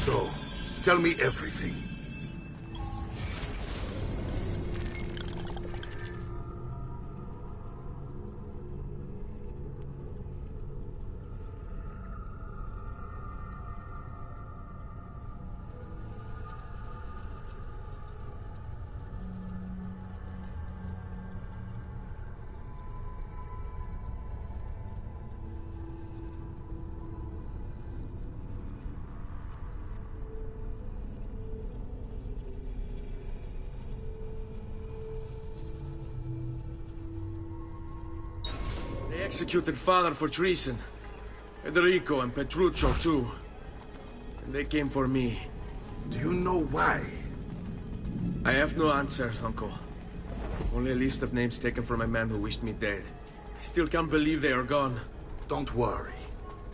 So, tell me everything. They executed father for treason. Federico and Petruccio too. And they came for me. Do you know why? I have no answers, Uncle. Only a list of names taken from a man who wished me dead. I still can't believe they are gone. Don't worry.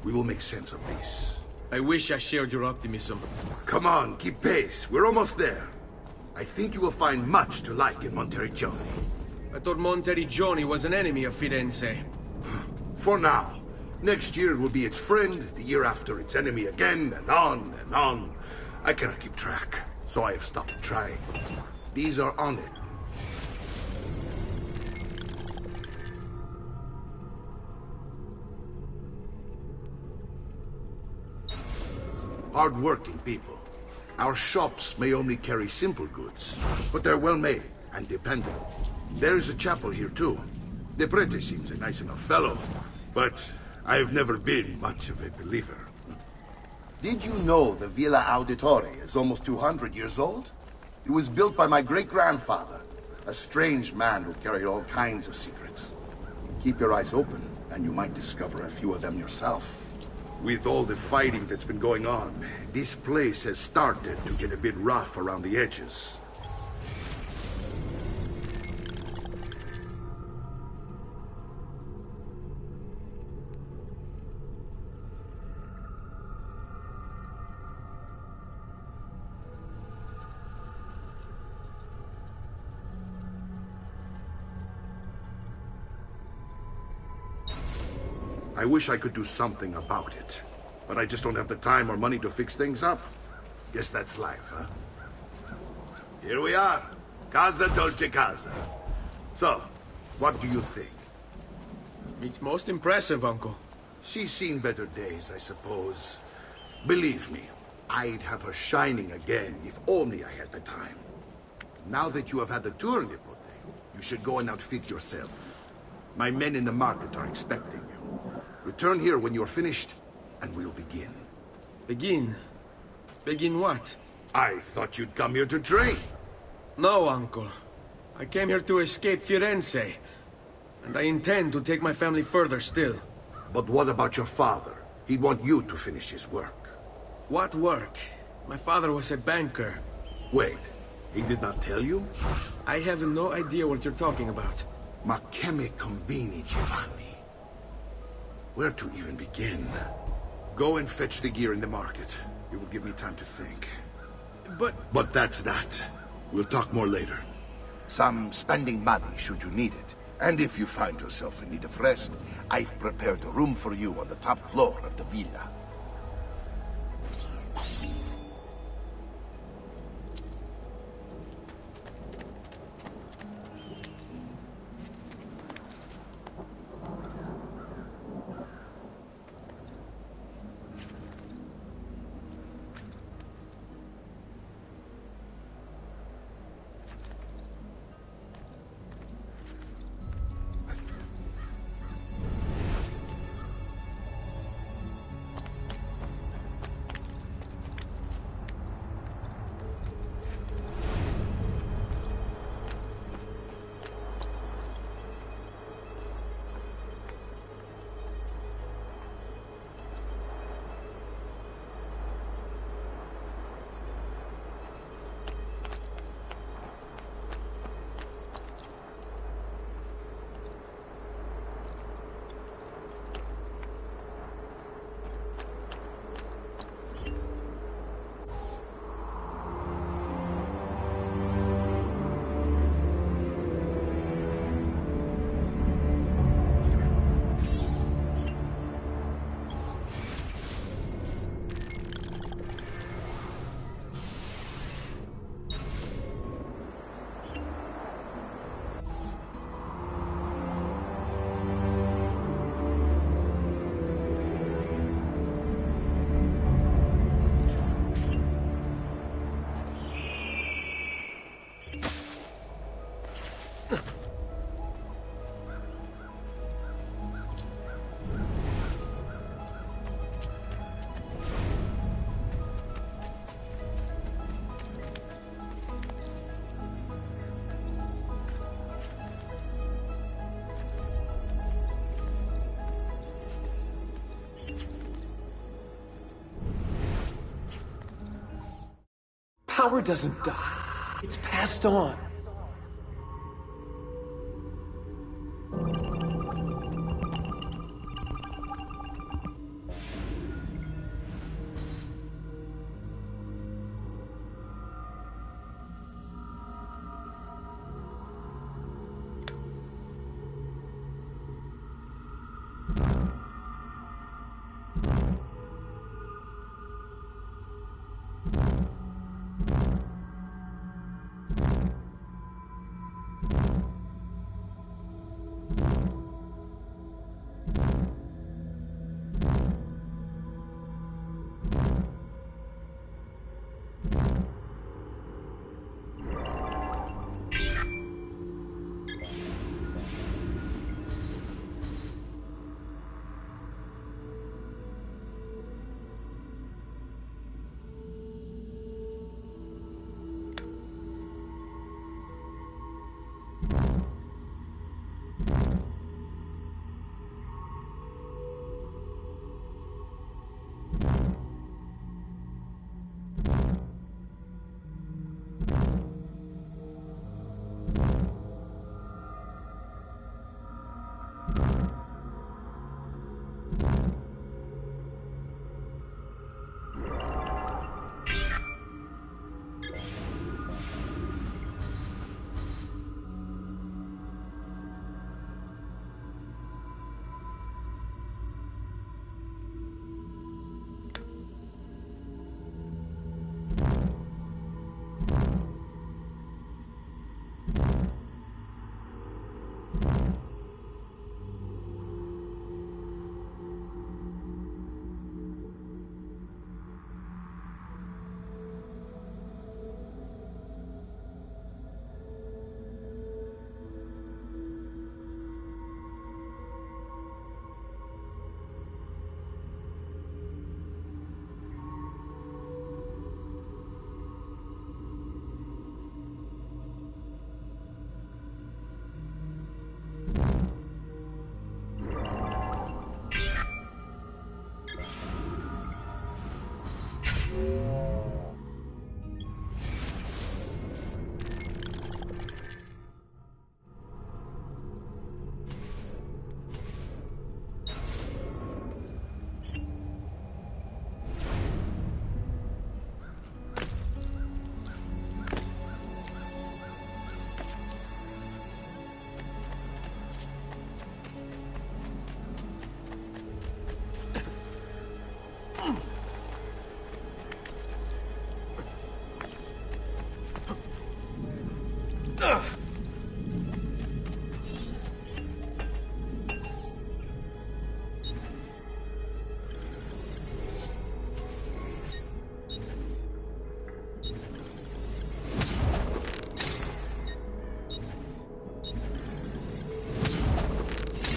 We will make sense of this. I wish I shared your optimism. Come on, keep pace. We're almost there. I think you will find much to like in Monteriggioni. I thought Monteriggioni was an enemy of Firenze. For now. Next year it will be its friend, the year after its enemy again, and on and on. I cannot keep track, so I have stopped trying. These are on it. Hard-working people. Our shops may only carry simple goods, but they're well-made and dependable. There is a chapel here, too. De Prete seems a nice enough fellow, but I've never been much of a believer. Did you know the Villa Auditore is almost 200 years old? It was built by my great-grandfather, a strange man who carried all kinds of secrets. Keep your eyes open, and you might discover a few of them yourself. With all the fighting that's been going on, this place has started to get a bit rough around the edges. I wish I could do something about it, but I just don't have the time or money to fix things up. Guess that's life, huh? Here we are. Casa Dolce Casa. So, what do you think? It's most impressive, Uncle. She's seen better days, I suppose. Believe me, I'd have her shining again if only I had the time. Now that you have had the tour, Nipote, you should go and outfit yourself. My men in the market are expecting you. Return here when you're finished, and we'll begin. Begin? Begin what? I thought you'd come here to train. No, Uncle. I came here to escape Firenze. And I intend to take my family further still. But what about your father? He'd want you to finish his work. What work? My father was a banker. Wait, he did not tell you? I have no idea what you're talking about. Ma che me combini, Giovanni? Where to even begin? Go and fetch the gear in the market. It will give me time to think. But that's that. We'll talk more later. Some spending money should you need it. And if you find yourself in need of rest, I've prepared a room for you on the top floor of the villa. Power doesn't die. It's passed on.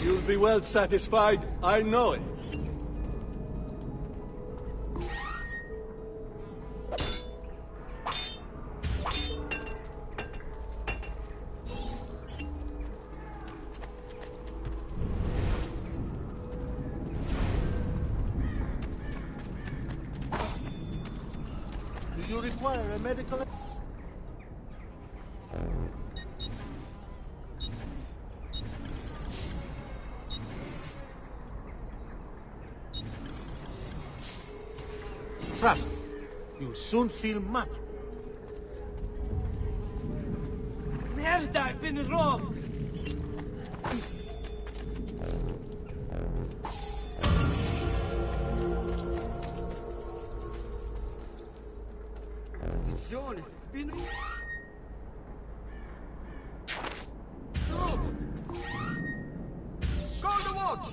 You'll be well satisfied, I know it. Do you require a medical... Trust me, you'll soon feel much. Merda, I've been robbed! John, been... Go to watch!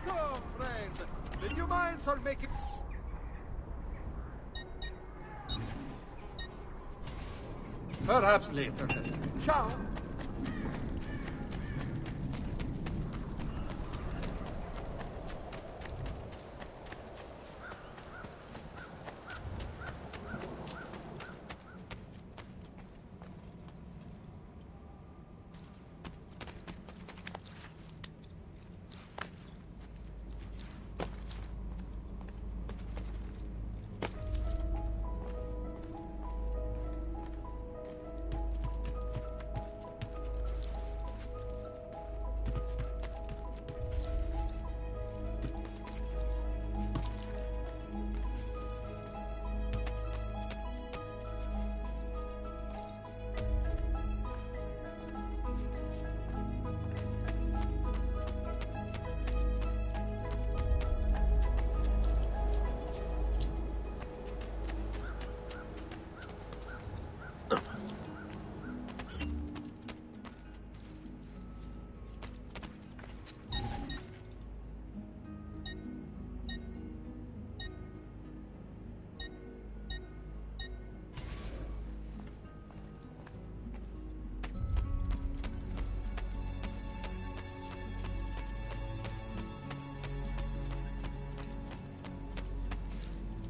Come, friend. The new mines are making... Perhaps later. Ciao.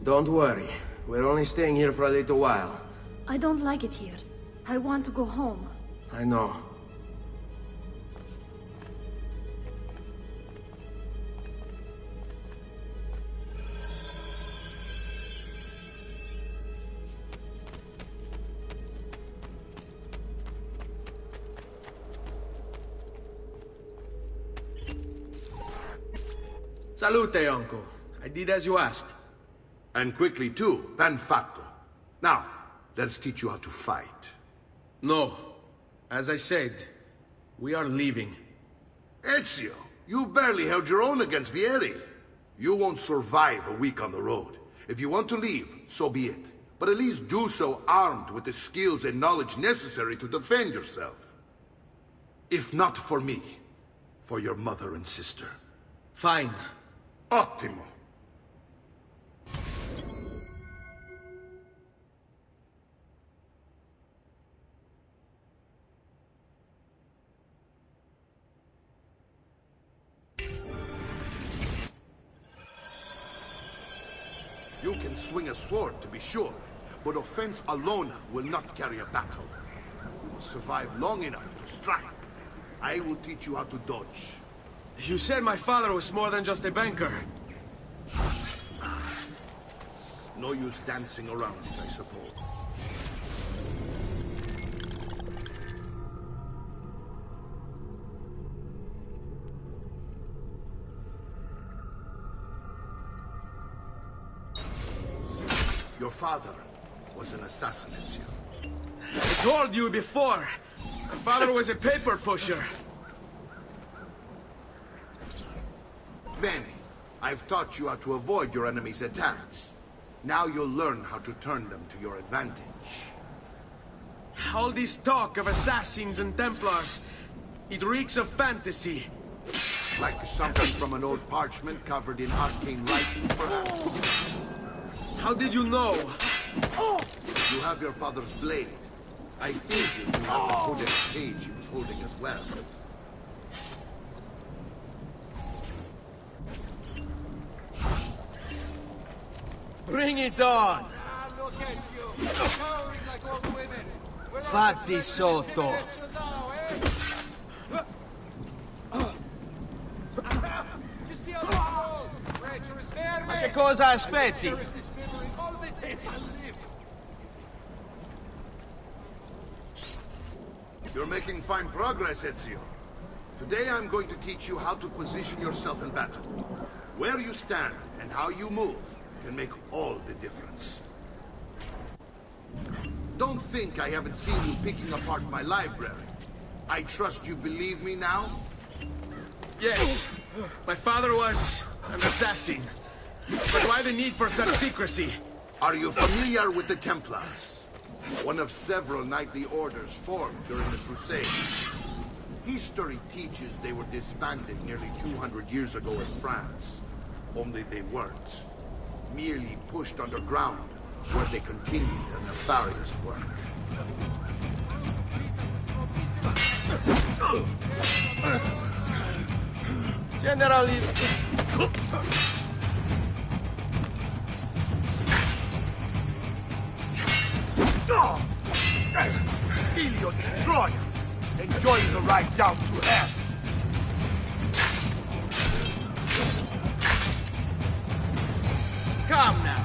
Don't worry. We're only staying here for a little while. I don't like it here. I want to go home. I know. Salute, uncle. I did as you asked. And quickly too, ben fatto. Now, let's teach you how to fight. No. As I said, we are leaving. Ezio, you barely held your own against Vieri. You won't survive a week on the road. If you want to leave, so be it. But at least do so armed with the skills and knowledge necessary to defend yourself. If not for me, for your mother and sister. Fine. Ottimo. You can swing a sword, to be sure, but offense alone will not carry a battle. You must survive long enough to strike. I will teach you how to dodge. You said my father was more than just a banker. No use dancing around it, I suppose. Your father was an assassin, Ezio. I told you before. My father was a paper pusher. Bene, I've taught you how to avoid your enemy's attacks. Now you'll learn how to turn them to your advantage. All this talk of assassins and Templars, it reeks of fantasy. Like something from an old parchment covered in arcane writing, perhaps. How did you know? You have your father's blade. I think you have the hooded cage he was holding as well. Bring it on! Ah, look at you! Cowering like all the women! We're Fatti sotto! now, eh? You see how this goes? Treacherous verme! Ma che cosa aspetti? Treacherous disfiguring all the days I live! You're making fine progress, Ezio. Today I'm going to teach you how to position yourself in battle. Where you stand and how you move can make all the difference. Don't think I haven't seen you picking apart my library. I trust you believe me now? Yes, my father was an assassin. But why the need for such secrecy? Are you familiar with the Templars? One of several knightly orders formed during the Crusades. History teaches they were disbanded nearly 200 years ago in France. Only they weren't. Merely pushed underground, where they continued their nefarious work. Generally... Filio di Troia! Enjoying the ride down to hell! Come now!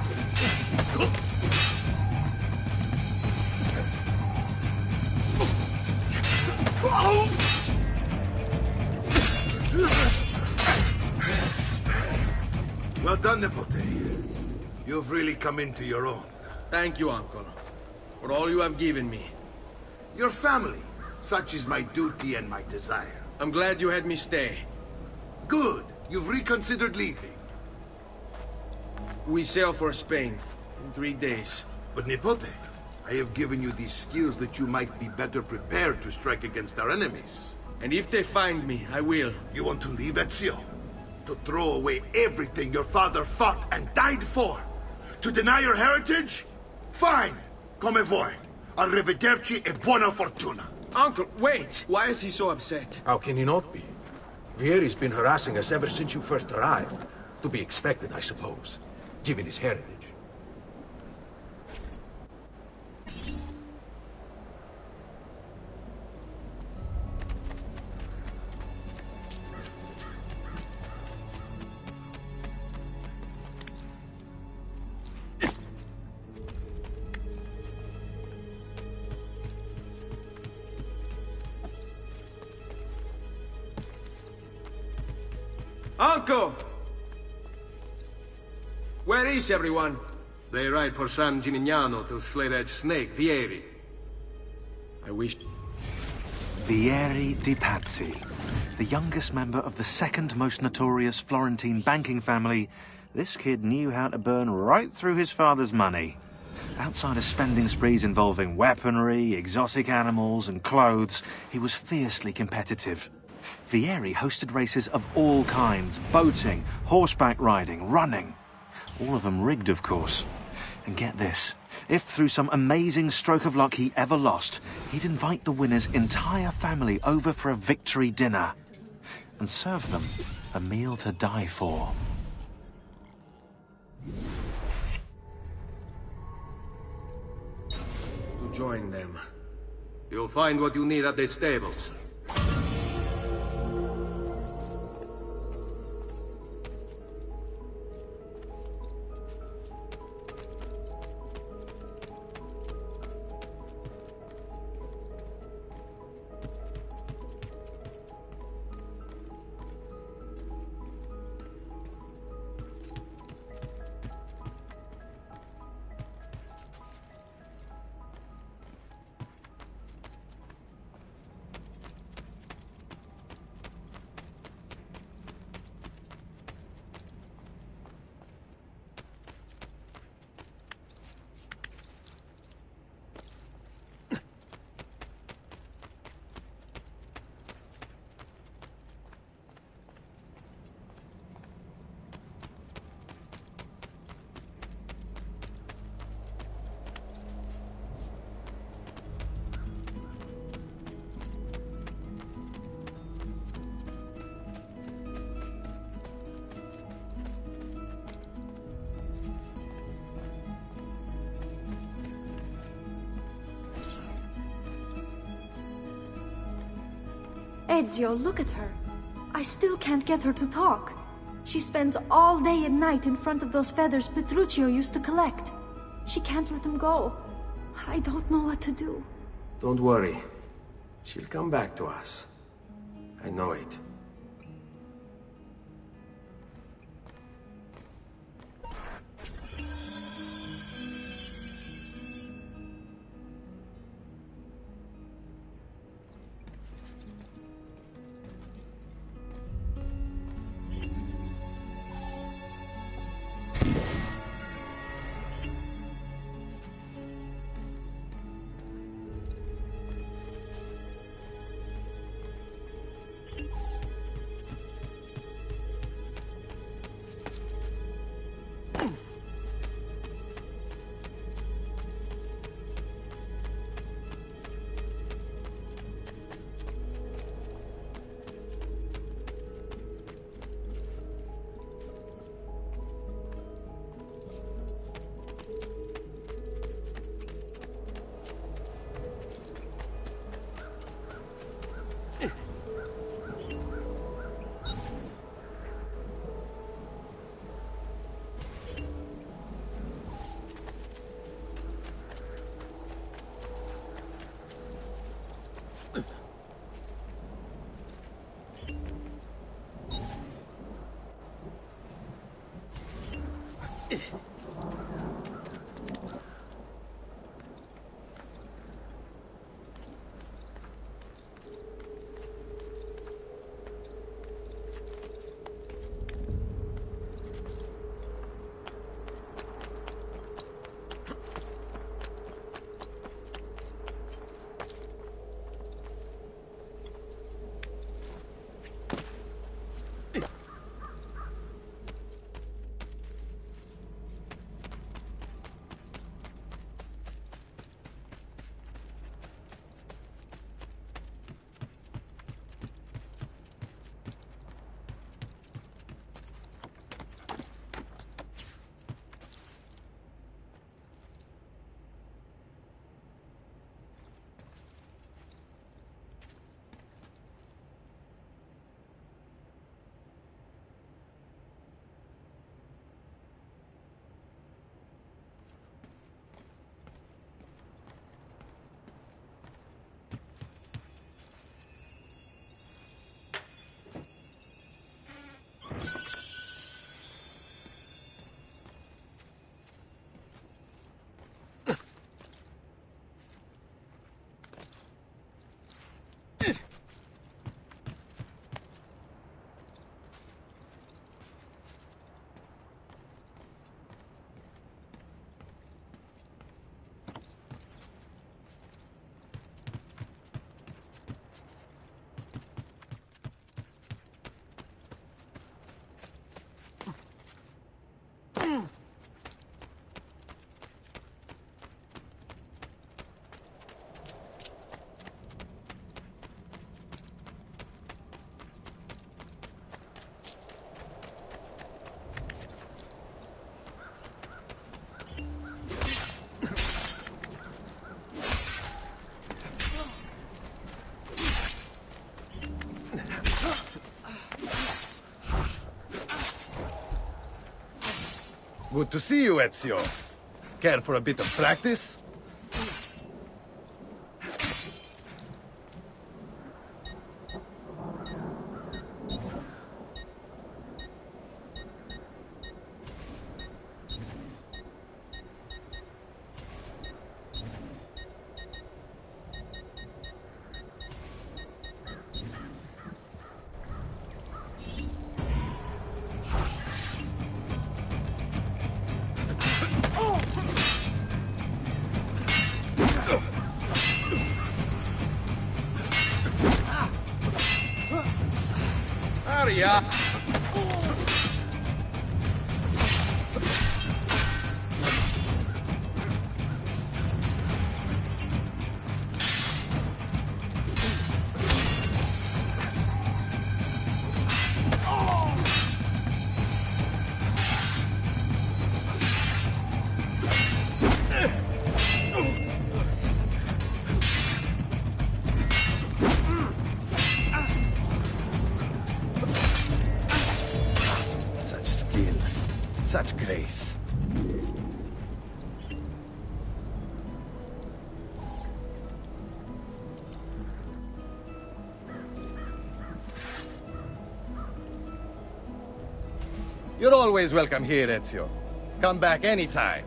Well done, Nipote. You've really come into your own. Thank you, Uncle, for all you have given me. Your family. Such is my duty and my desire. I'm glad you had me stay. Good. You've reconsidered leaving. We sail for Spain in 3 days. But Nipote, I have given you these skills that you might be better prepared to strike against our enemies. And if they find me, I will. You want to leave, Ezio? To throw away everything your father fought and died for? To deny your heritage? Fine. Come vuoi. Arrivederci e buona fortuna. Uncle, wait! Why is he so upset? How can he not be? Vieri's been harassing us ever since you first arrived. To be expected, I suppose, given his heritage. Uncle! Where is everyone? They ride for San Gimignano to slay that snake, Vieri. I wish... Vieri di Pazzi, the youngest member of the second most notorious Florentine banking family, this kid knew how to burn right through his father's money. Outside of spending sprees involving weaponry, exotic animals and clothes, he was fiercely competitive. Vieri hosted races of all kinds, boating, horseback riding, running. All of them rigged, of course. And get this, if through some amazing stroke of luck he ever lost, he'd invite the winner's entire family over for a victory dinner and serve them a meal to die for. To join them. You'll find what you need at the stables. Ezio, look at her. I still can't get her to talk. She spends all day and night in front of those feathers Petruchio used to collect. She can't let them go. I don't know what to do. Don't worry. She'll come back to us. I know it. Good to see you, Ezio. Care for a bit of practice? Hurry up! such grace. You're always welcome here, Ezio. Come back anytime.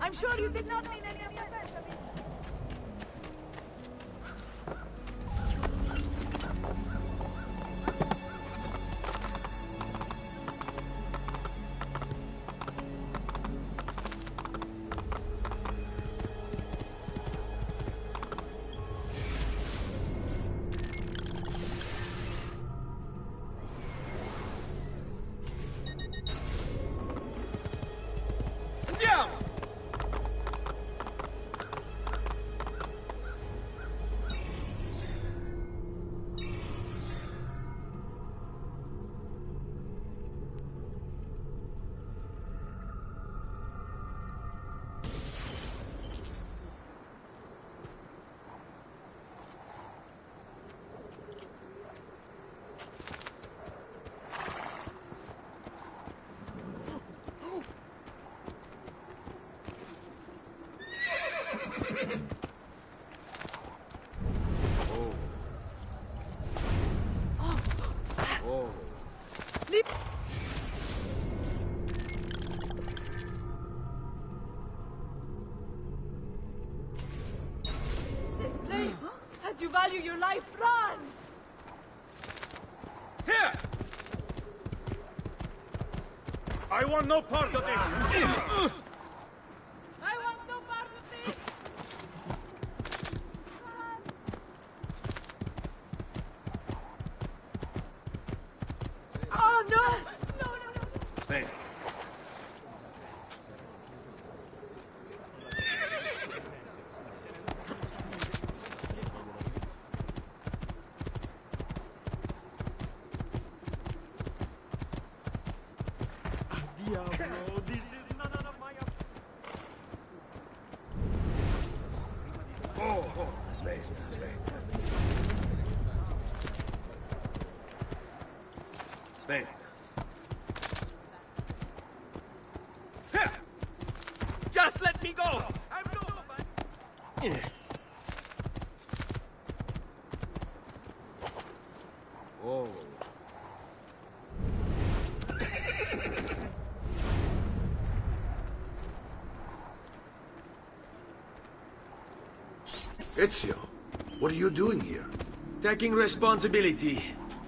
I'm sure you did not mean any offense. Andiamo! This place, as you value your life, run! Here! I want no part of it! I want no part of this! Oh, no! No, no, no! Stay. Diablo, this is none of my... Oh, Spain. Spain. Here! Just let me go! I'm no... Oh. Ezio, what are you doing here? Taking responsibility.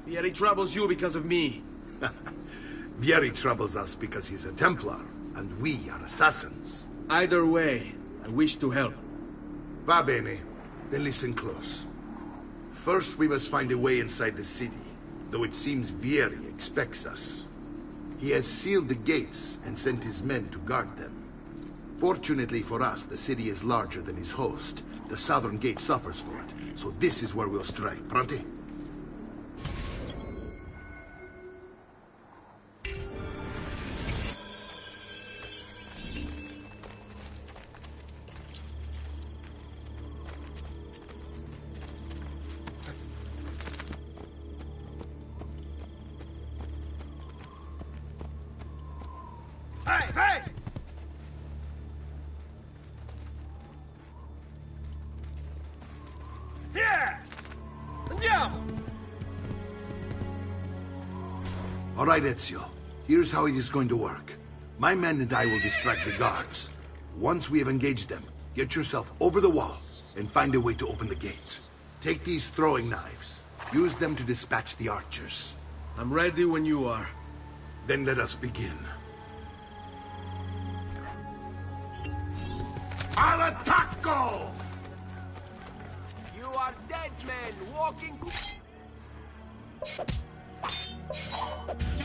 Vieri troubles you because of me. Vieri troubles us because he's a Templar, and we are assassins. Either way, I wish to help. Va bene. Then listen close. First, we must find a way inside the city, though it seems Vieri expects us. He has sealed the gates and sent his men to guard them. Fortunately for us, the city is larger than his host. The southern gate suffers for it, so this is where we'll strike. Pronti? Hey! Here! Andiamo! All right, Ezio. Here's how it is going to work. My men and I will distract the guards. Once we have engaged them, get yourself over the wall and find a way to open the gates. Take these throwing knives. Use them to dispatch the archers. I'm ready when you are. Then let us begin. Al attacco! You are dead men walking to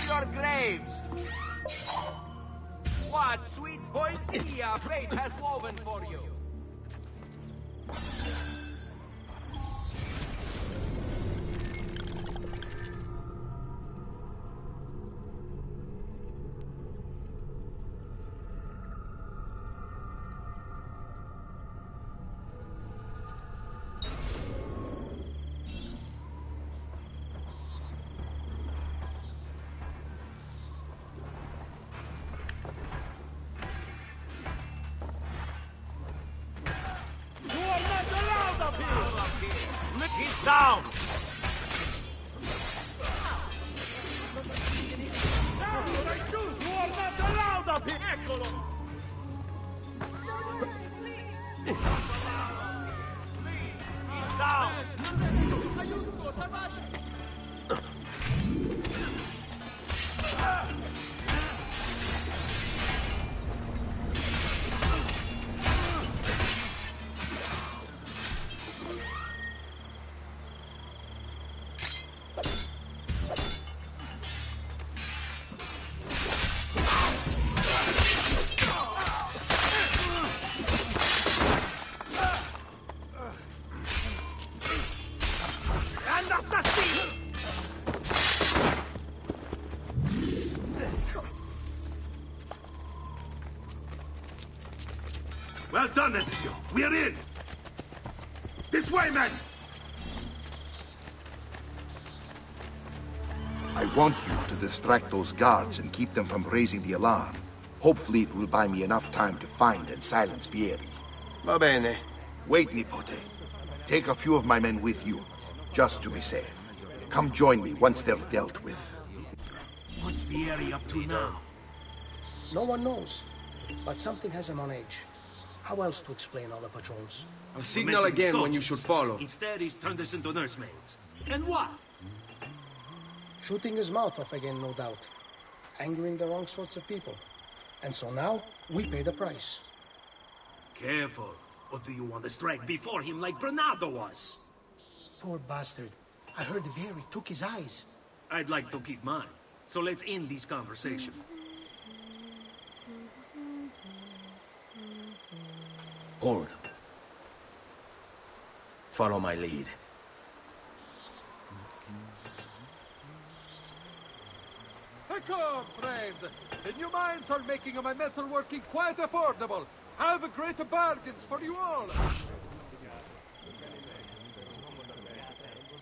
your graves. What sweet poesia fate has woven for you. He's down! You are not allowed up here! Eccolo! He's down! Well done, Ezio. We're in. This way, men. I want you to distract those guards and keep them from raising the alarm. Hopefully it will buy me enough time to find and silence Vieri. Va bene. Wait, Nipote. Take a few of my men with you, just to be safe. Come join me once they're dealt with. What's Vieri up to now? No one knows, but something has him on edge. How else to explain all the patrols? I'll signal again when you should follow. Instead, he's turned us into nursemaids. And what? Shooting his mouth off again, no doubt. Angering the wrong sorts of people. And so now, we pay the price. Careful. Or do you want to strike before him like Bernardo was? Poor bastard. I heard the Vieri took his eyes. I'd like to keep mine. So let's end this conversation. Hold. Follow my lead. Come, friends. The new mines are making my metal working quite affordable. I have great bargains for you all.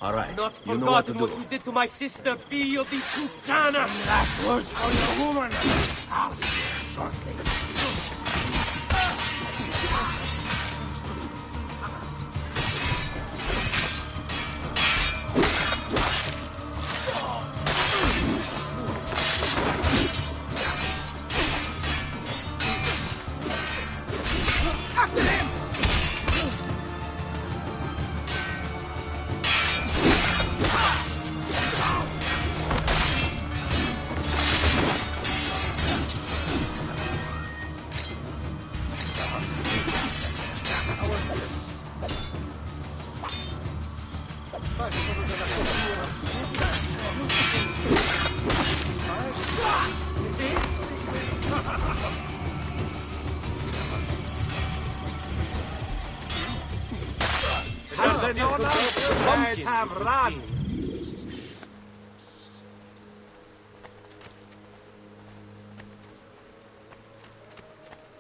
All right, Not you know what to forgotten do. what you did to my sister, Fio di Puttana. Last words for your woman. I'll see you shortly. Run!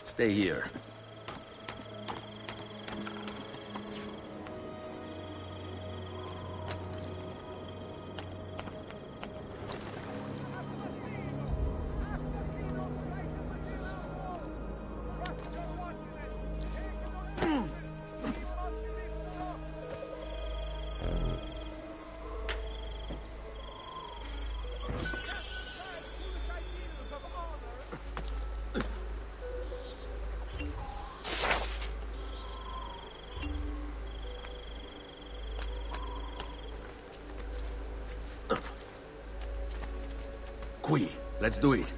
Stay here. Qui, let's do it.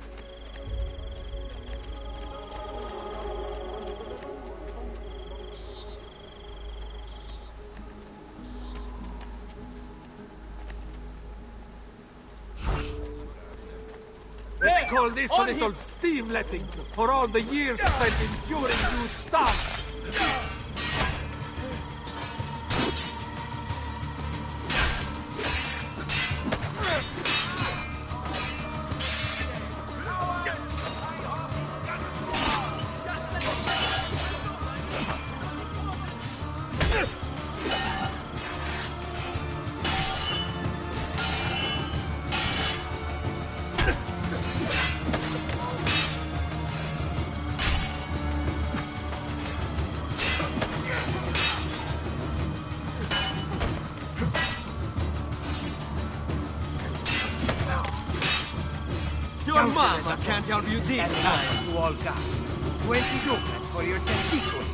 Hey! call this a little steam letting for all the years spent enduring you stuff. Your mama can't help you this time. You all got 20 ducats for your testicle.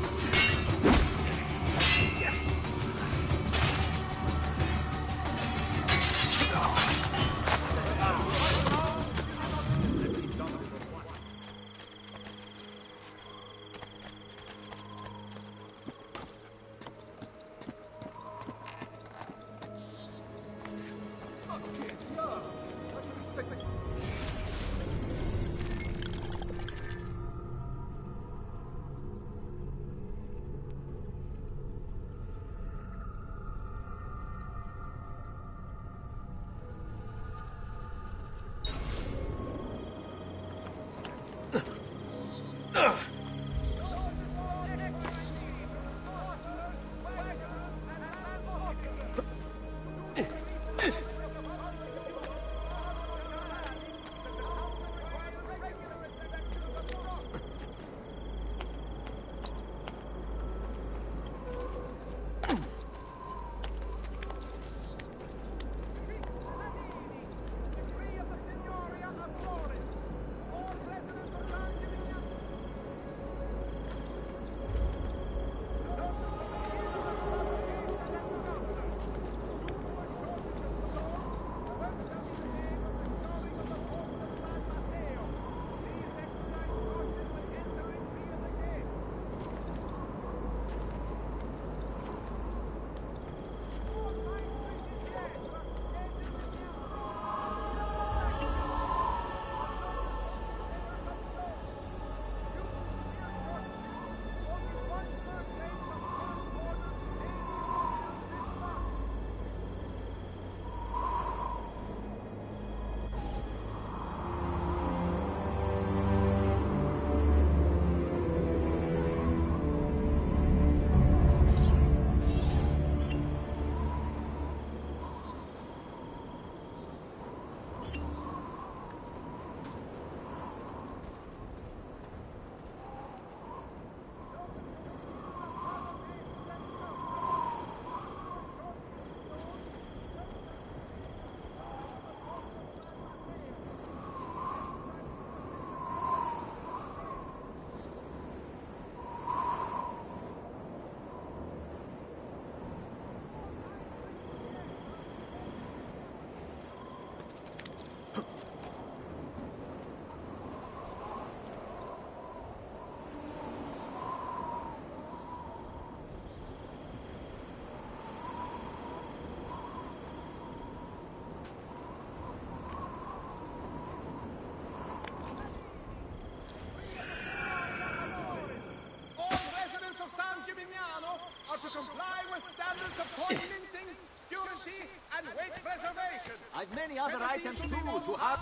To comply with standards of coin minting, purity, and weight preservation. I've many other items too to have.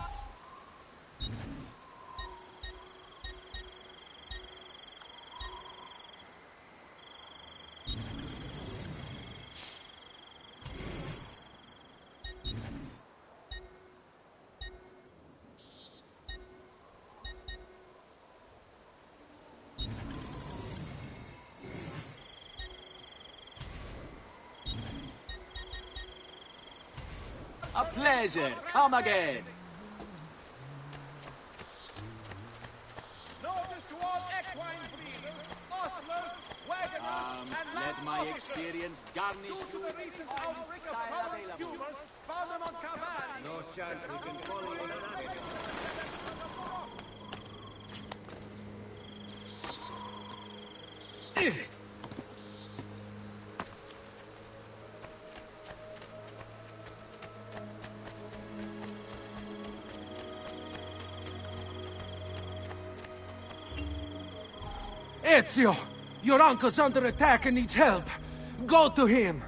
A pleasure. Come again. Notice to all equine breeders, ostlers, wagoners, and let my experience garnish due to you the recent outbreak of cholera tumors found among Cavani. No chance we can follow you in Ezio! Your uncle's under attack and needs help. Go to him!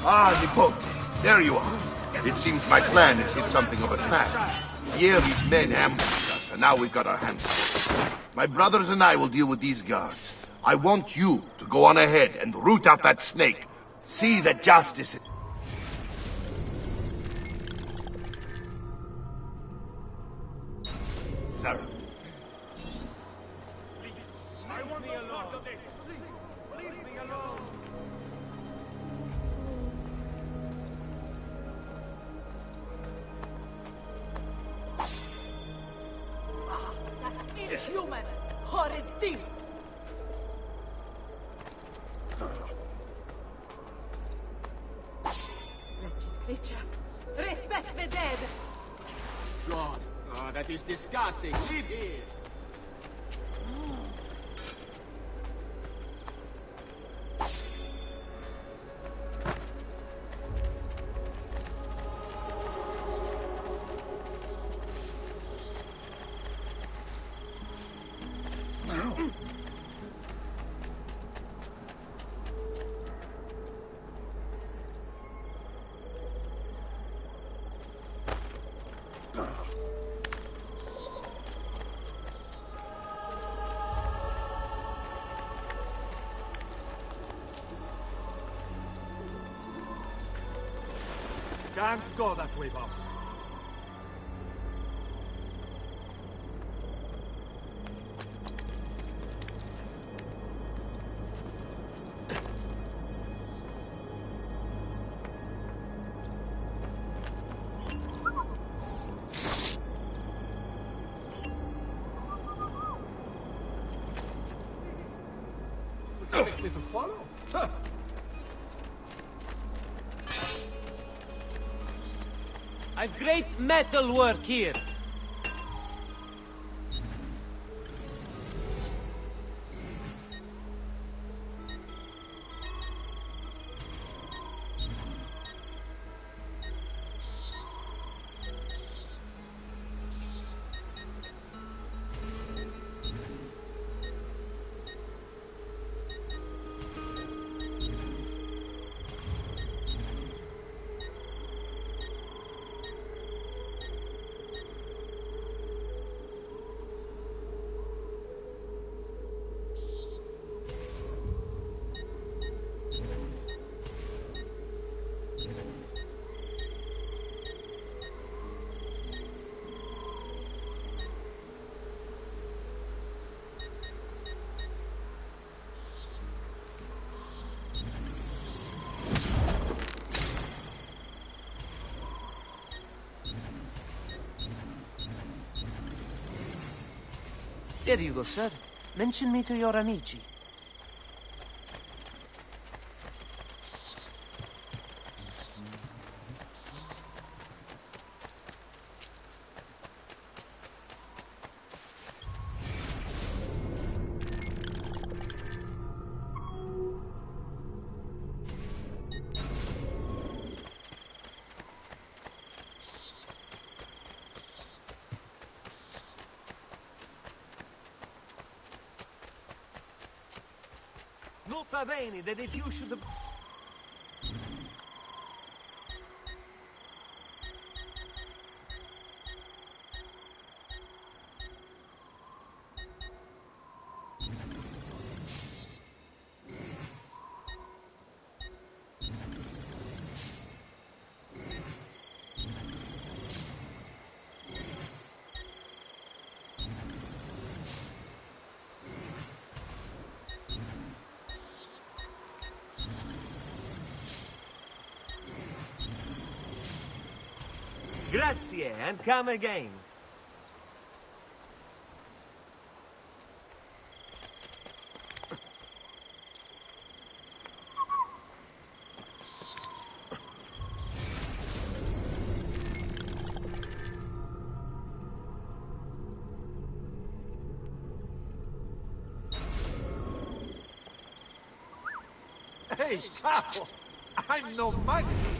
Ah, Nipote, there you are. It seems my plan has hit something of a snag. Vieri's men ambushed us, and now we've got our hands full. My brothers and I will deal with these guards. I want you to go on ahead and root out that snake. See that justice is... Sir. I want no part of this. Leave me alone. That inhuman, horrid thief! Wretched creature, respect the dead! God, oh, that is disgusting. Leave here. Can't go that way, boss. Expect me to follow? Huh. I've great metal work here. There you go, sir. Mention me to your amici. Nota bene, that if you should... Grazie, and come again. Hey, Capo! I'm no monkey!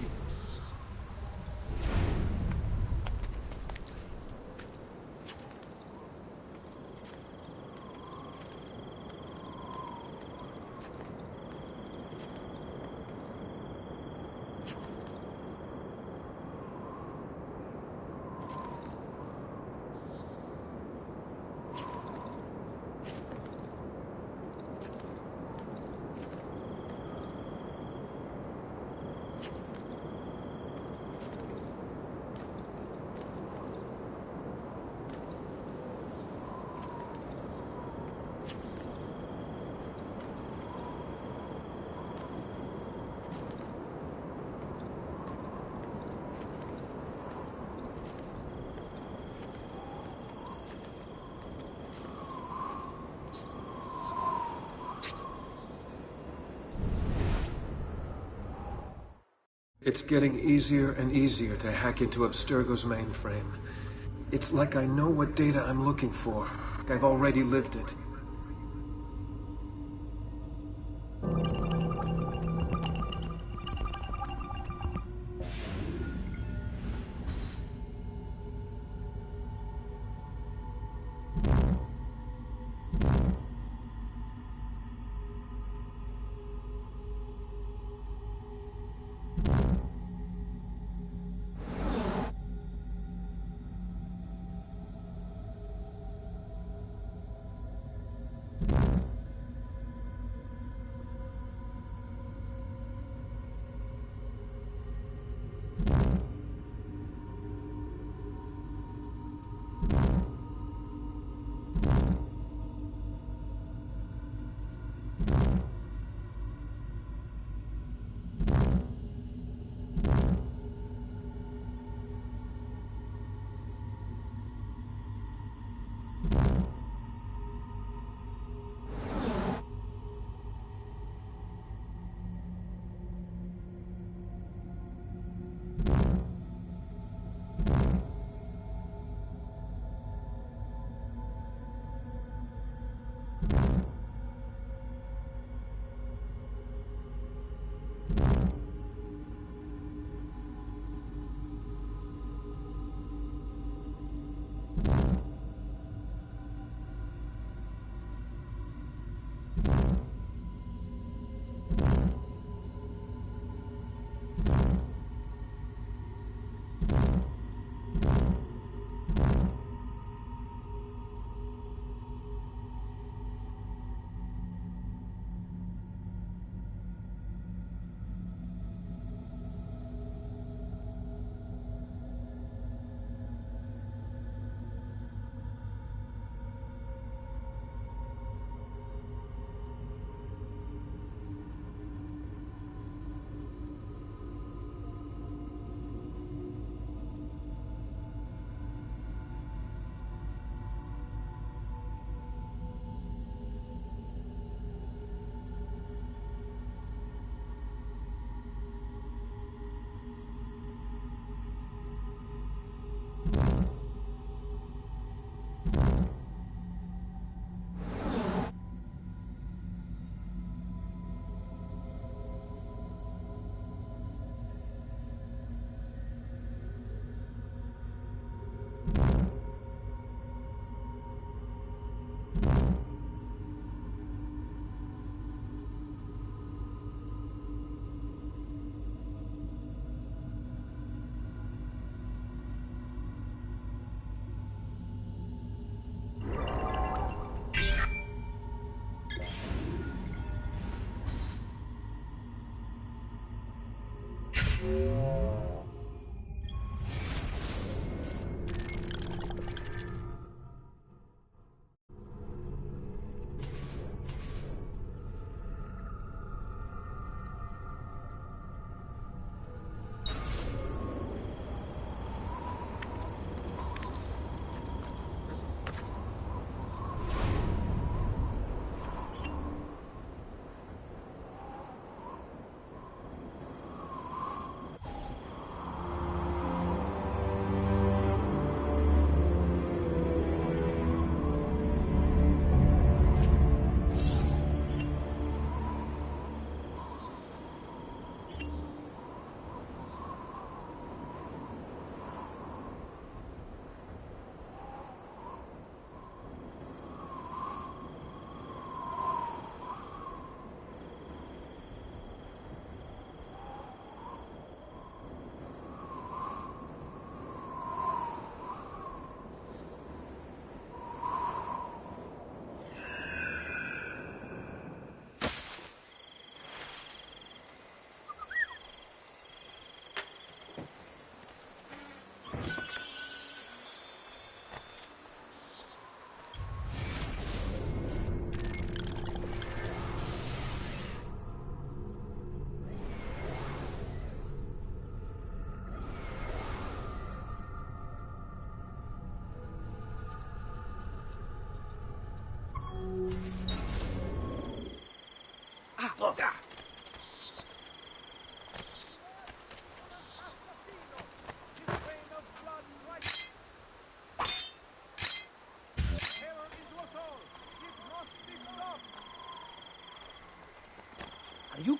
It's getting easier and easier to hack into Abstergo's mainframe. It's like I know what data I'm looking for. I've already lived it.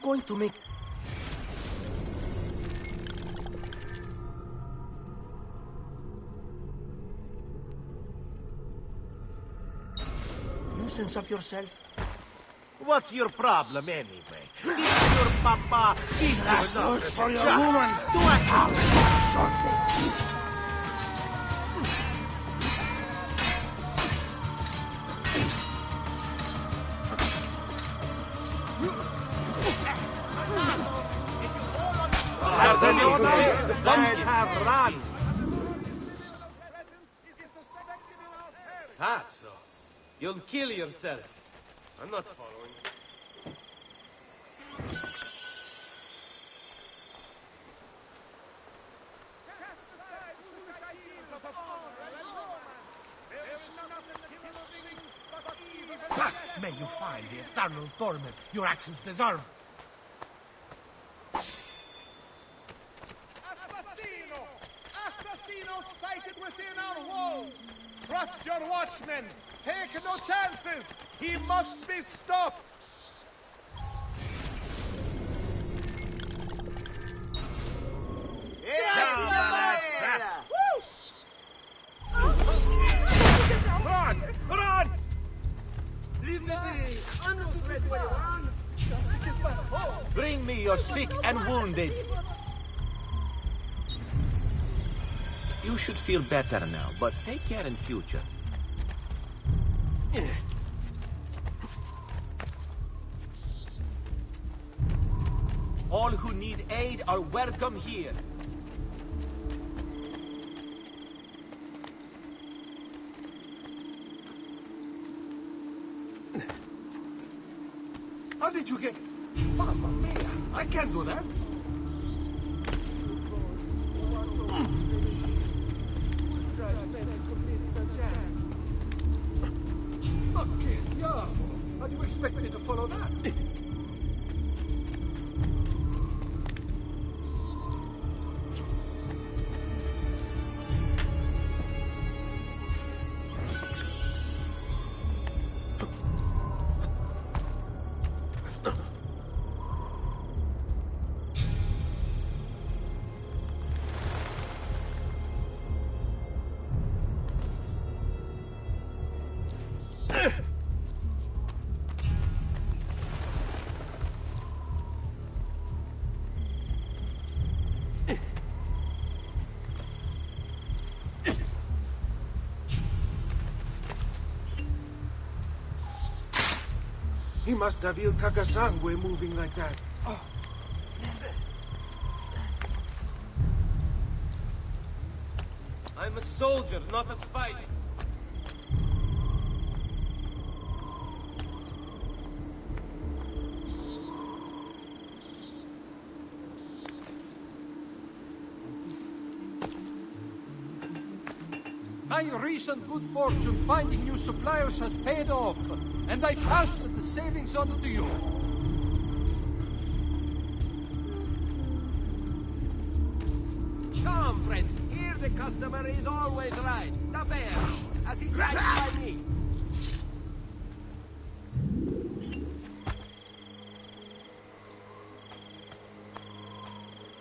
going to make... nuisance of yourself? What's your problem anyway? Give your papa. Give Last enough words for your shot. woman. Do it. Shortly. Pazzo, you'll kill yourself. I'm not following. But may you find the eternal torment your actions deserve. Assassino sighted within our walls! Trust your watchmen! Take no chances! He must be stopped! Run! Run! Leave me be! I'm not afraid to run! Bring me your sick and wounded. You should feel better now, but take care in future. All who need aid are welcome here. How did you get... Mamma mia! I can't do that! Okay, yeah. How do you expect me to follow that? He must have Il Cacasangue moving like that. Oh. I'm a soldier, not a spy. My recent good fortune finding new suppliers has paid off, and I pass the savings on to you. Come, friends. Here the customer is always right. The bear, as he's guided by me.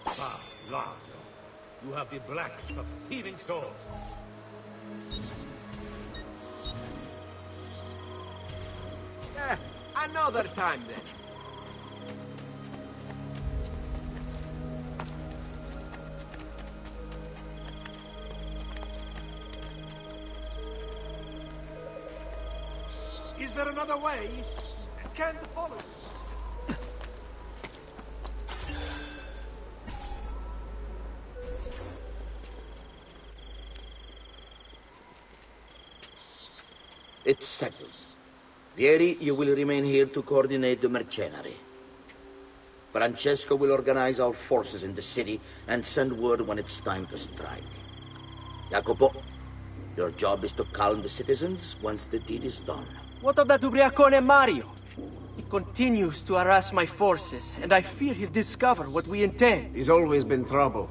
Ah, Lardo. You have the blackest of thieving souls. Another time then. Is there another way? I can't follow. It's settled. Vieri, you will remain here to coordinate the mercenary. Francesco will organize our forces in the city and send word when it's time to strike. Jacopo, your job is to calm the citizens once the deed is done. What of that Ubriacone Mario? He continues to harass my forces, and I fear he'll discover what we intend. He's always been trouble.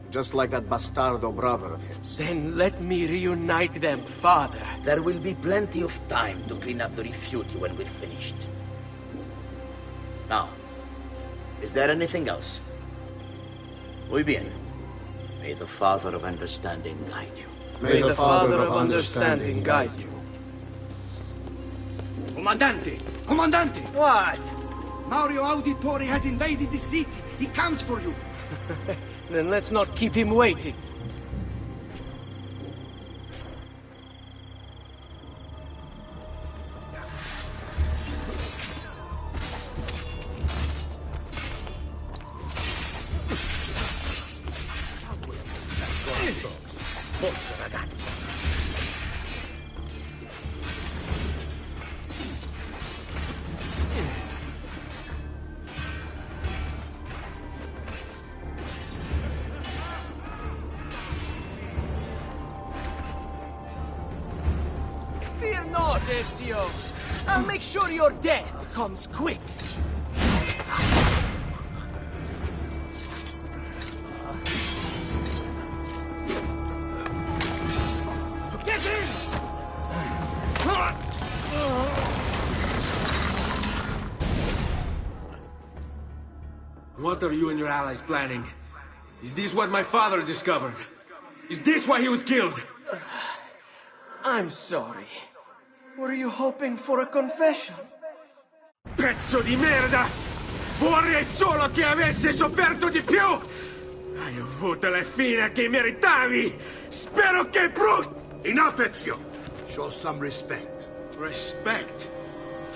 Just like that bastardo brother of his. Then let me reunite them, father. There will be plenty of time to clean up the rifiuti when we're finished. Now, Is there anything else? Muy bien. May the Father of Understanding guide you. May the Father of Understanding guide you. Comandante! Comandante! What? Mario Auditore has invaded the city. He comes for you. Then let's not keep him waiting. Fear not, Ezio. I'll make sure your death comes quick. Get in! What are you and your allies planning? Is this what my father discovered? Is this why he was killed? I'm sorry. Were you hoping for a confession? Pezzo di merda! Vorrei solo che avesse sofferto di più! Hai avuto la fine che meritavi! Spero che Enough, Ezio! Show some respect. Respect?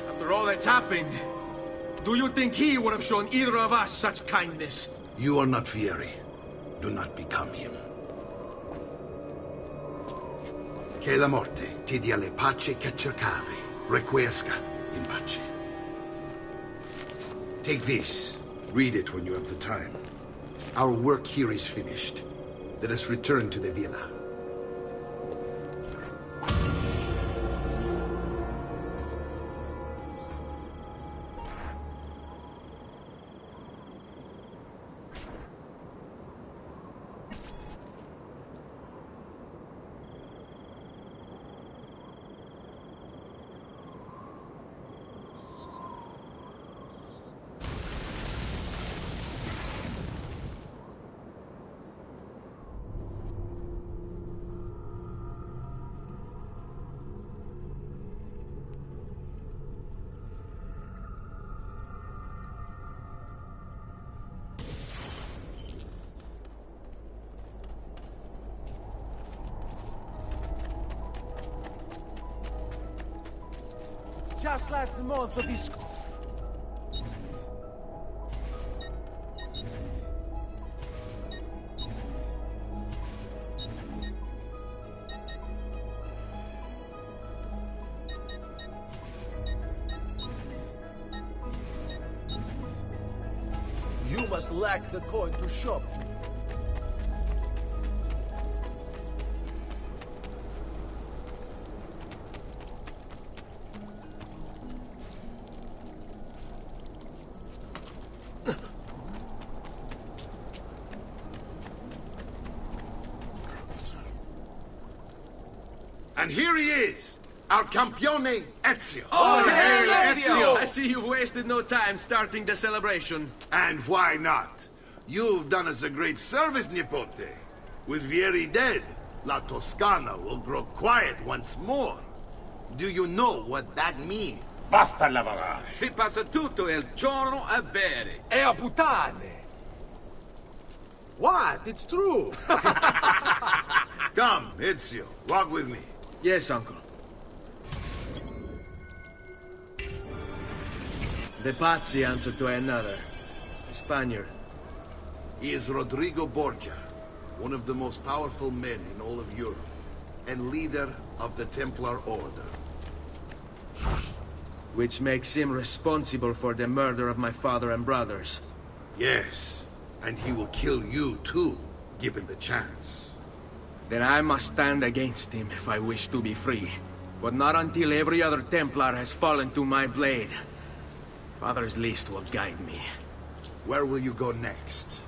After all that's happened, do you think he would have shown either of us such kindness? You are not Fieri. Do not become him. Che la morte ti dia le pace che cercavi. Requiesca in pace. Take this. Read it when you have the time. Our work here is finished. Let us return to the villa. Just last month to be You must lack the coin to shop. And here he is, our campione Ezio. Oh, hey, Ezio! I see you've wasted no time starting the celebration. And why not? You've done us a great service, Nipote. With Vieri dead, La Toscana will grow quiet once more. Do you know what that means? Basta lavorare. Si passa tutto il giorno a bere. E a puttane. What? It's true. Come, Ezio, walk with me. Yes, uncle. The Pazzi answer to another. A Spaniard. He is Rodrigo Borgia, one of the most powerful men in all of Europe, and leader of the Templar Order. Which makes him responsible for the murder of my father and brothers. Yes, and he will kill you too, given the chance. Then I must stand against him if I wish to be free. But not until every other Templar has fallen to my blade. Father's list will guide me. Where will you go next?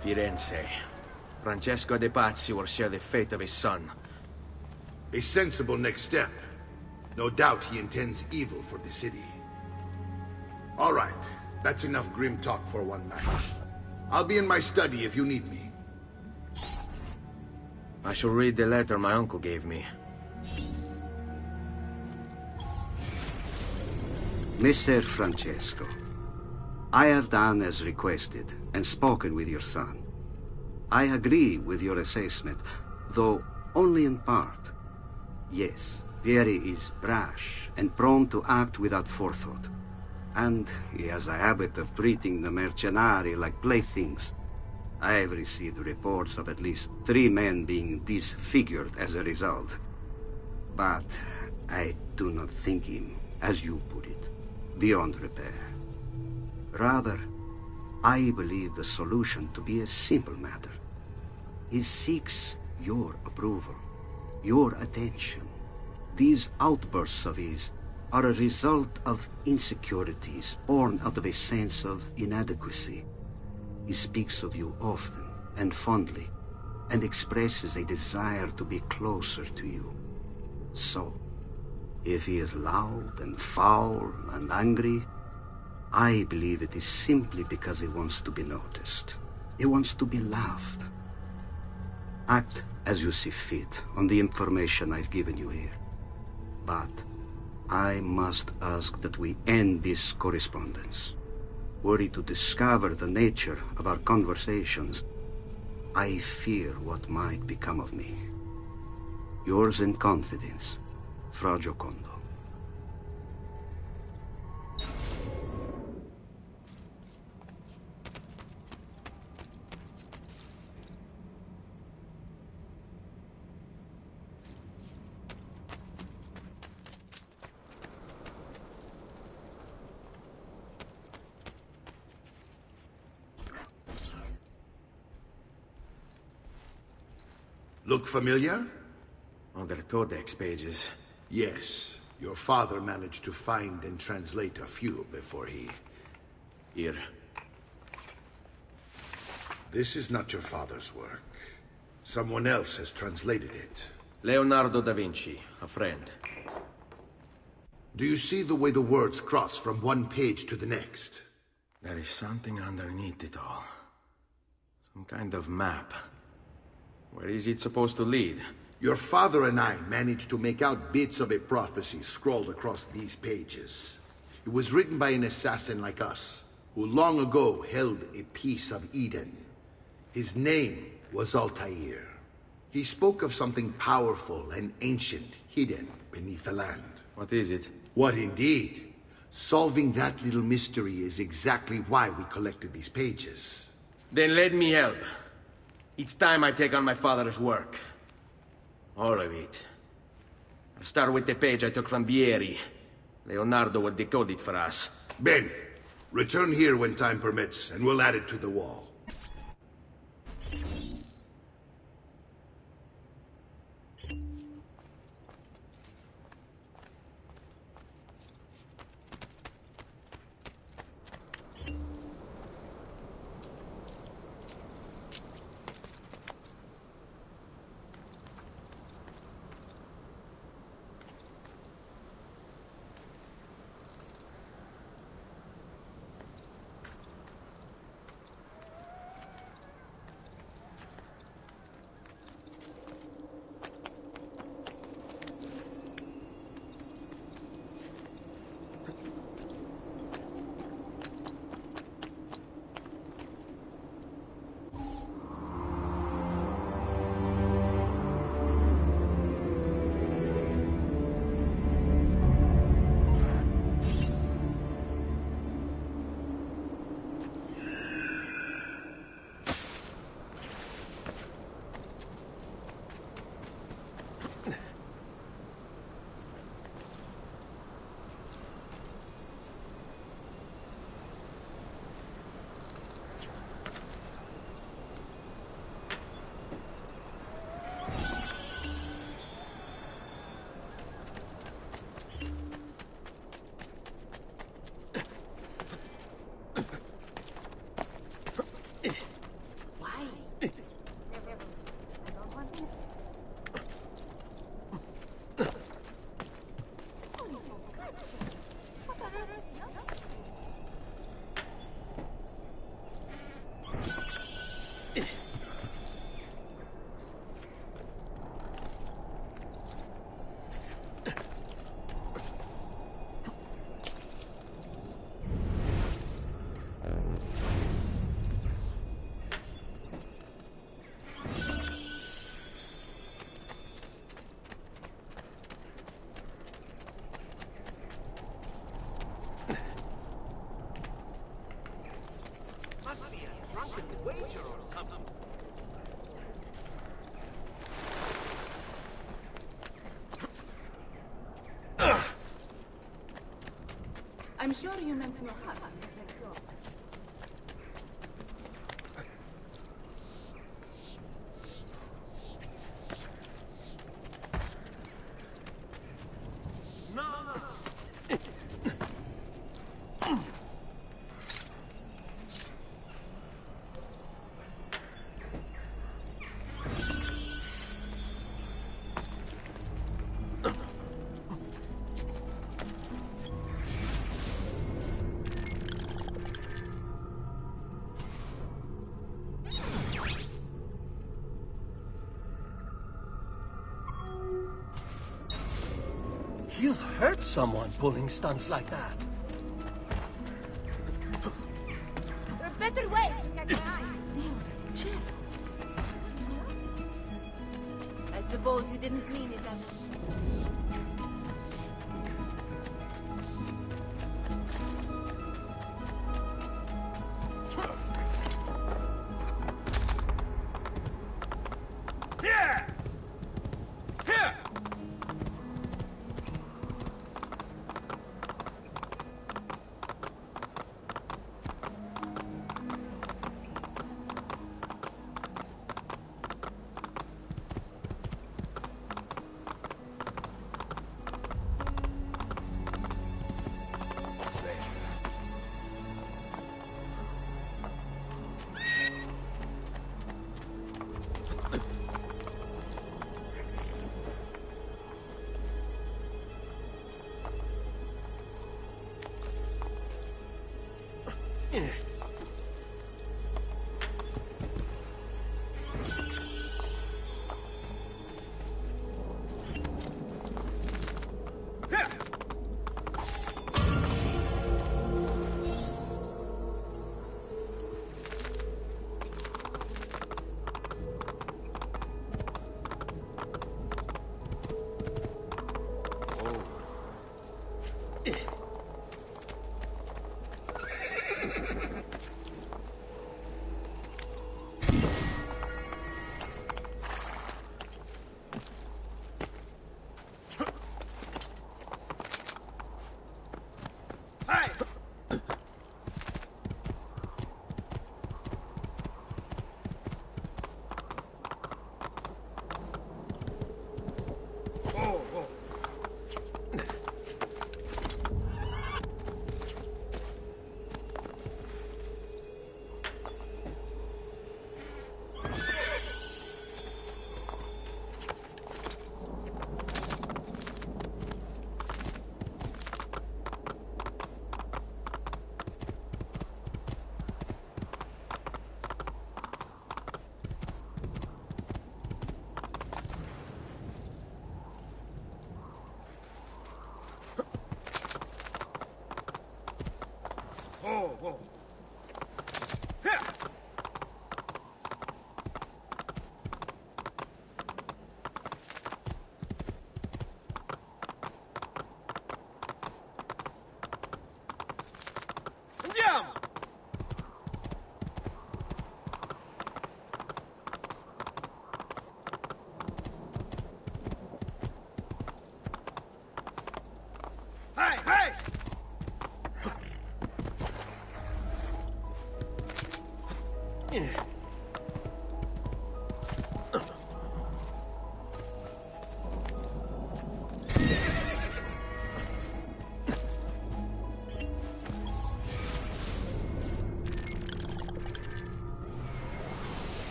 Firenze. Francesco de Pazzi will share the fate of his son. A sensible next step. No doubt he intends evil for the city. All right, That's enough grim talk for one night. I'll be in my study if you need me. I shall read the letter my uncle gave me. Messer Francesco, I have done as requested and spoken with your son. I agree with your assessment, though only in part. Yes, Vieri is brash and prone to act without forethought. And he has a habit of treating the mercenari like playthings. I have received reports of at least 3 men being disfigured as a result. But I do not think him, as you put it, beyond repair. Rather, I believe the solution to be a simple matter. He seeks your approval, your attention. These outbursts of his are a result of insecurities born out of a sense of inadequacy. He speaks of you often and fondly, and expresses a desire to be closer to you. So, if he is loud and foul and angry, I believe it is simply because he wants to be noticed. He wants to be loved. Act as you see fit on the information I've given you here. But I must ask that we end this correspondence. Were he to discover the nature of our conversations, I fear what might become of me. Yours in confidence, Fra Giocondo. Look familiar? Other codex pages. Yes. Your father managed to find and translate a few before he... Here. This is not your father's work. Someone else has translated it. Leonardo da Vinci, a friend. Do you see the way the words cross from one page to the next? There is something underneath it all. Some kind of map. Where is it supposed to lead? Your father and I managed to make out bits of a prophecy scrawled across these pages. It was written by an assassin like us, who long ago held a piece of Eden. His name was Altair. He spoke of something powerful and ancient hidden beneath the land. What is it? What indeed? Solving that little mystery is exactly why we collected these pages. Then let me help. It's time I take on my father's work. All of it. I'll start with the page I took from Vieri. Leonardo will decode it for us. Bene. Return here when time permits, and we'll add it to the wall. sure you meant no harm. He'll hurt someone pulling stunts like that. There are better ways to catch my eye. I suppose you didn't mean it that way.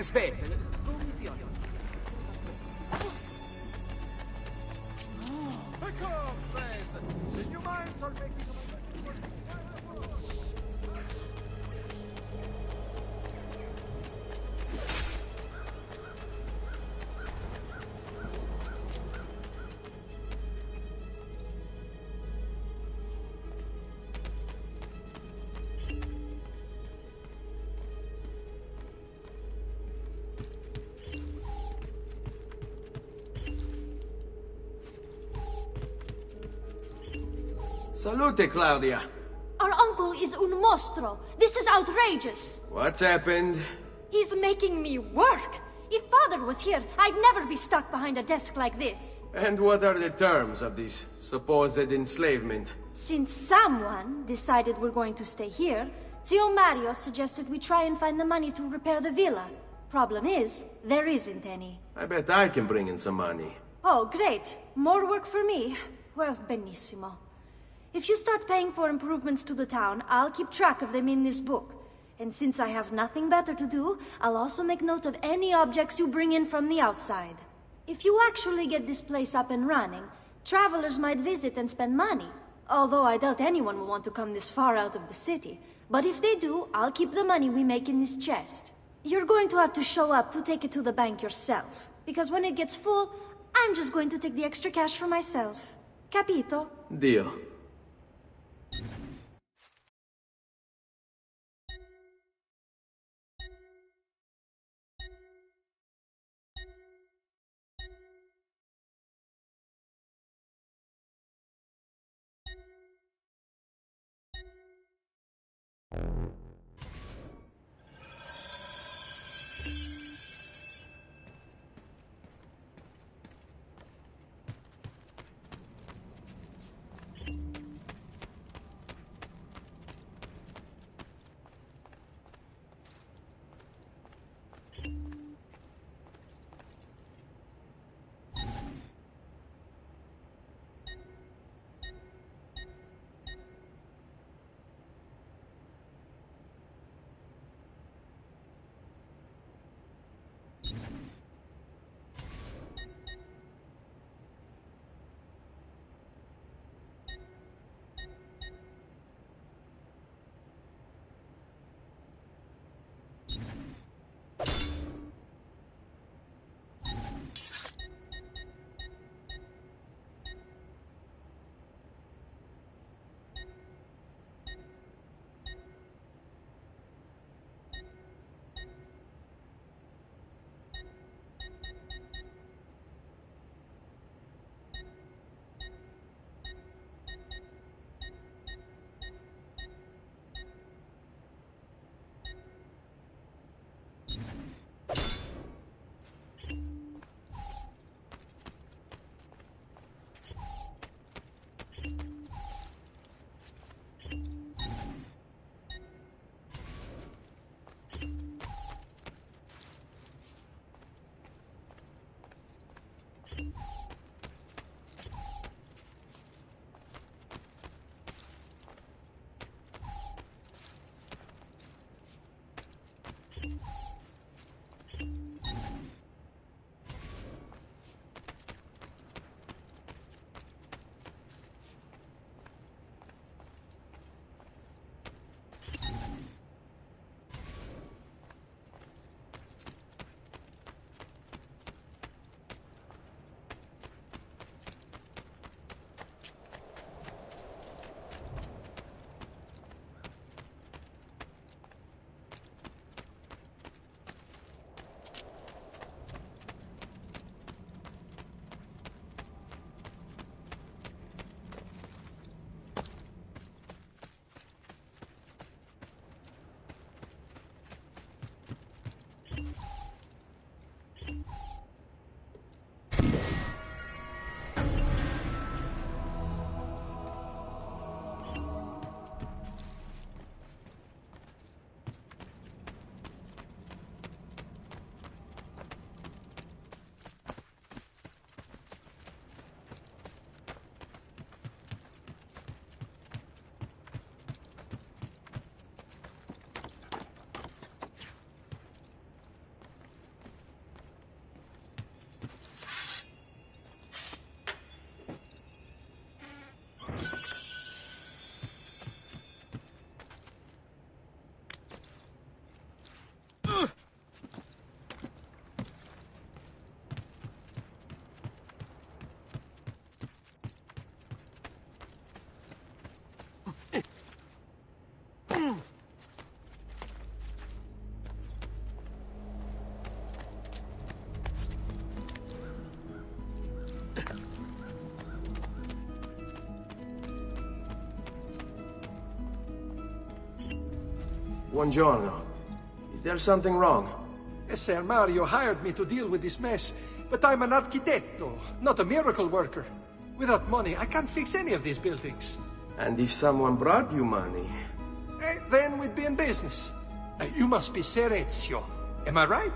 Aspetta, come si chiama? Come, friends! The new minds are making a Salute, Claudia. Our uncle is un mostro. This is outrageous. What's happened? He's making me work. If Father was here, I'd never be stuck behind a desk like this. And what are the terms of this supposed enslavement? Since someone decided we're going to stay here, Zio Mario suggested we try and find the money to repair the villa. Problem is, there isn't any. I bet I can bring in some money. Oh, great. More work for me. Well, benissimo. If you start paying for improvements to the town, I'll keep track of them in this book. And since I have nothing better to do, I'll also make note of any objects you bring in from the outside. If you actually get this place up and running, travelers might visit and spend money. Although I doubt anyone will want to come this far out of the city. But if they do, I'll keep the money we make in this chest. You're going to have to show up to take it to the bank yourself. Because when it gets full, I'm just going to take the extra cash for myself. Capito? Deal. Buongiorno. Is there something wrong? Ser Mario hired me to deal with this mess, but I'm an architetto, not a miracle worker. Without money, I can't fix any of these buildings. And if someone brought you money? Then we'd be in business. You must be Ser Ezio. Am I right?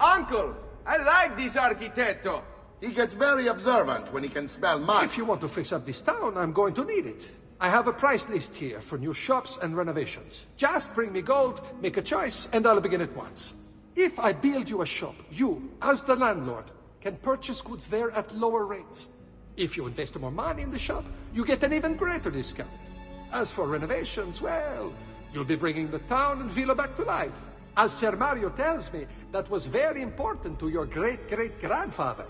Uncle! I like this architetto! He gets very observant when he can smell mud. If you want to fix up this town, I'm going to need it. I have a price list here for new shops and renovations. Just bring me gold, make a choice, and I'll begin at once. If I build you a shop, you, as the landlord, can purchase goods there at lower rates. If you invest more money in the shop, you get an even greater discount. As for renovations, well, you'll be bringing the town and villa back to life. As Ser Mario tells me, that was very important to your great-great-grandfather.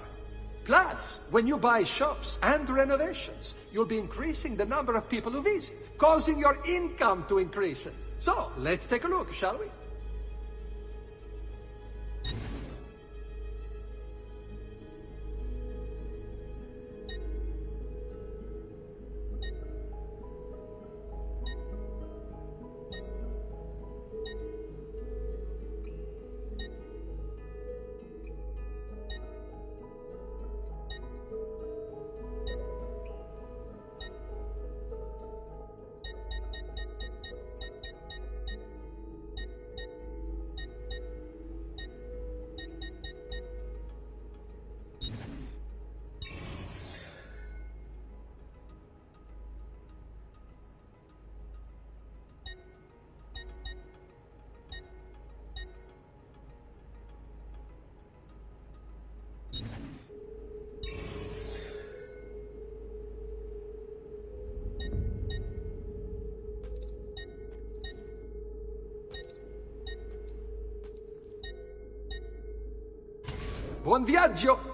Plus, when you buy shops and renovations, you'll be increasing the number of people who visit, causing your income to increase. So, let's take a look, shall we? Buon viaggio!